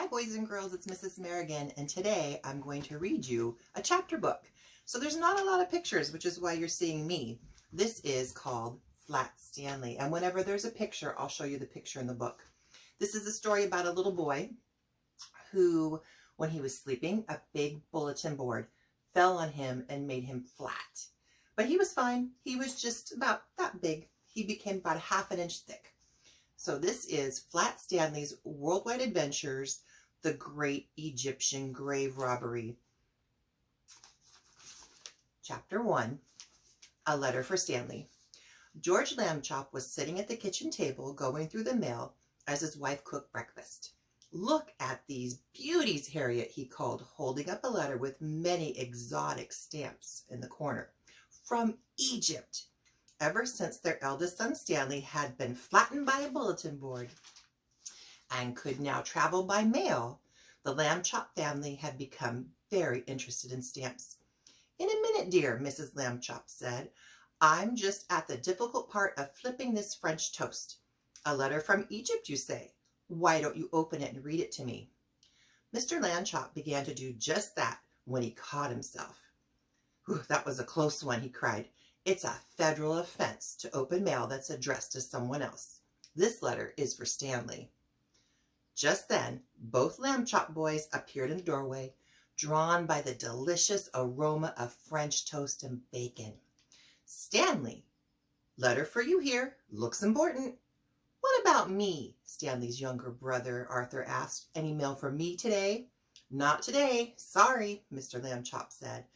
Hi boys and girls, it's Mrs. Merrigan, and today I'm going to read you a chapter book. So there's not a lot of pictures, which is why you're seeing me. This is called Flat Stanley, and whenever there's a picture, I'll show you the picture in the book. This is a story about a little boy who, when he was sleeping, a big bulletin board fell on him and made him flat. But he was fine. He was just about that big. He became about a ½ inch thick. So this is Flat Stanley's Worldwide Adventures, The Great Egyptian Grave Robbery. Chapter 1, A Letter for Stanley. George Lambchop was sitting at the kitchen table going through the mail as his wife cooked breakfast. "Look at these beauties, Harriet," he called, holding up a letter with many exotic stamps in the corner. "From Egypt." Ever since their eldest son Stanley had been flattened by a bulletin board and could now travel by mail, the Lambchop family had become very interested in stamps. "In a minute, dear," Mrs. Lambchop said. "I'm just at the difficult part of flipping this French toast. A letter from Egypt, you say? Why don't you open it and read it to me?" Mr. Lambchop began to do just that when he caught himself. "Whew, that was a close one," he cried. "It's a federal offense to open mail that's addressed to someone else. This letter is for Stanley." Just then, both Lambchop boys appeared in the doorway, drawn by the delicious aroma of French toast and bacon. "Stanley, letter for you here. Looks important." "What about me?" Stanley's younger brother Arthur asked. "Any mail for me today?" "Not today. Sorry," Mr. Lambchop said.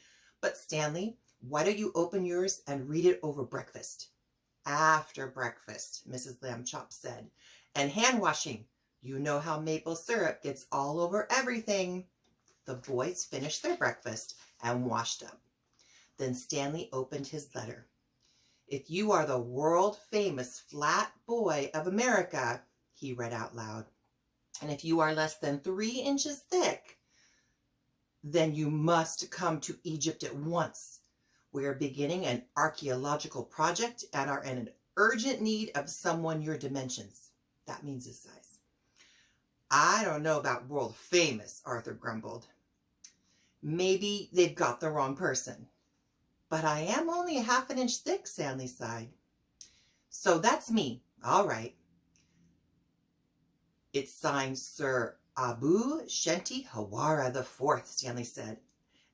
"But Stanley, why don't you open yours and read it over breakfast?" "After breakfast," Mrs. Lambchop said. "And hand washing. You know how maple syrup gets all over everything." The boys finished their breakfast and washed up. Then Stanley opened his letter. "If you are the world-famous flat boy of America," he read out loud, "and if you are less than 3 inches thick, then you must come to Egypt at once. We are beginning an archaeological project and are in an urgent need of someone your dimensions." That means his size. "I don't know about world famous," Arthur grumbled. "Maybe they've got the wrong person." "But I am only a ½ inch thick," Stanley sighed. "So that's me. All right." "It's signed Sir Abu Shenti Hawara IV, Stanley said.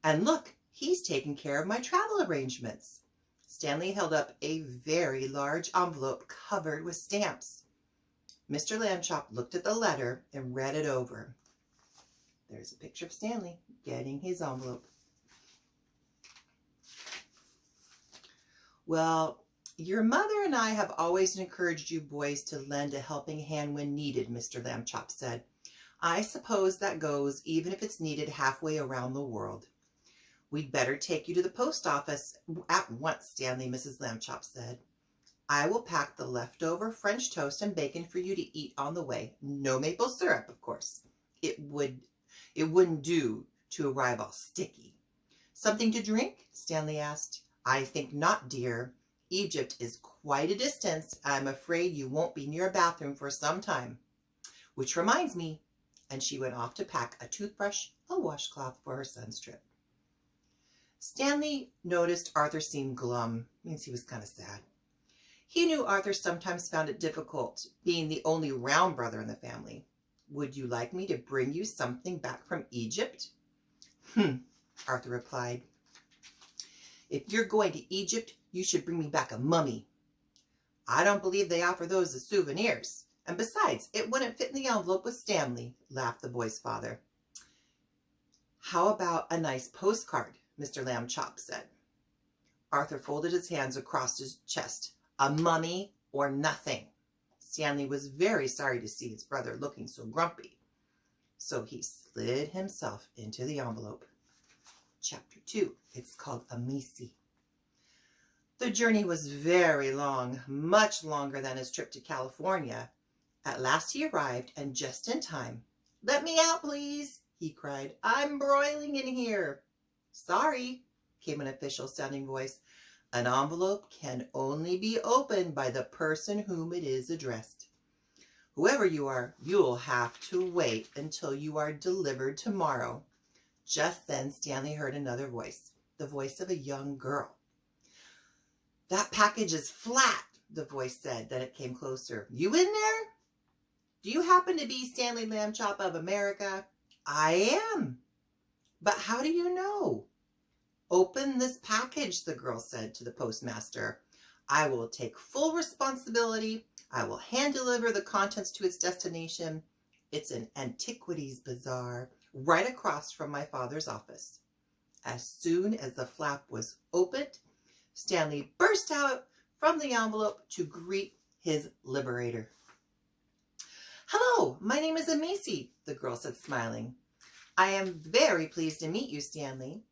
"And look, he's taking care of my travel arrangements." Stanley held up a very large envelope covered with stamps. Mr. Lambchop looked at the letter and read it over. There's a picture of Stanley getting his envelope. "Well, your mother and I have always encouraged you boys to lend a helping hand when needed," Mr. Lambchop said. "I suppose that goes even if it's needed halfway around the world." "We'd better take you to the post office at once, Stanley," Mrs. Lambchop said. "I will pack the leftover French toast and bacon for you to eat on the way. No maple syrup, of course. It wouldn't do to arrive all sticky." "Something to drink?" Stanley asked. "I think not, dear. Egypt is quite a distance. I'm afraid you won't be near a bathroom for some time. Which reminds me," and she went off to pack a toothbrush, a washcloth for her son's trip. Stanley noticed Arthur seemed glum. Means he was kind of sad. He knew Arthur sometimes found it difficult being the only round brother in the family. "Would you like me to bring you something back from Egypt?" Arthur replied. "If you're going to Egypt, you should bring me back a mummy." "I don't believe they offer those as souvenirs. And besides, it wouldn't fit in the envelope with Stanley," laughed the boy's father. "How about a nice postcard?" Mr. Lambchop said. Arthur folded his hands across his chest. A mummy or nothing. Stanley was very sorry to see his brother looking so grumpy, so he slid himself into the envelope. Chapter 2. It's called Amisi. The journey was very long, much longer than his trip to California. At last he arrived, and just in time. "Let me out, please," he cried. "I'm broiling in here." "Sorry," came an official-sounding voice. "An envelope can only be opened by the person whom it is addressed." Whoever you are, you'll have to wait until you are delivered tomorrow. Just then, Stanley heard another voice, the voice of a young girl. That package is flat, the voice said. Then it came closer. You in there? Do you happen to be Stanley Lambchop of America? I am. But how do you know? Open this package, the girl said to the postmaster. I will take full responsibility. I will hand deliver the contents to its destination. It's an antiquities bazaar right across from my father's office. As soon as the flap was opened, Stanley burst out from the envelope to greet his liberator. Hello, my name is Amici, the girl said, smiling. I am very pleased to meet you, Stanley.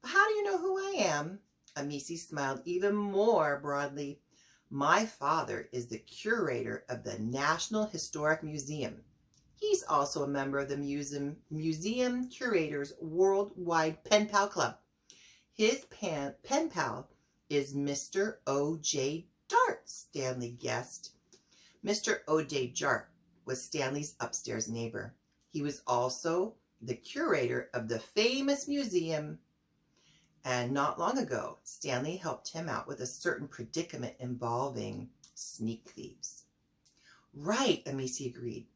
How do you know who I am? Amici smiled even more broadly. My father is the curator of the National Historic Museum. He's also a member of the Museum Curators Worldwide Pen Pal Club. His pen pal is Mr. O.J. Dart, Stanley guessed. Mr. O.J. Dart was Stanley's upstairs neighbor. He was also the curator of the famous museum, and not long ago, Stanley helped him out with a certain predicament involving sneak thieves. Right, Amici agreed.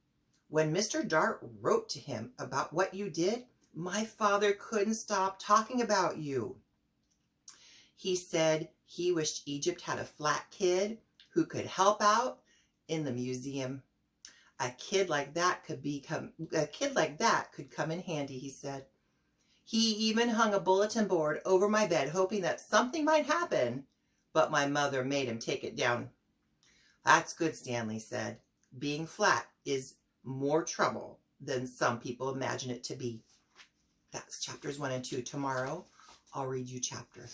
When Mr. Dart wrote to him about what you did, my father couldn't stop talking about you. He said he wished Egypt had a flat kid who could help out in the museum. A kid like that could come in handy, he said. He even hung a bulletin board over my bed, hoping that something might happen, but my mother made him take it down. That's good, Stanley said. Being flat is more trouble than some people imagine it to be. That's chapters 1 and 2. Tomorrow, I'll read you chapter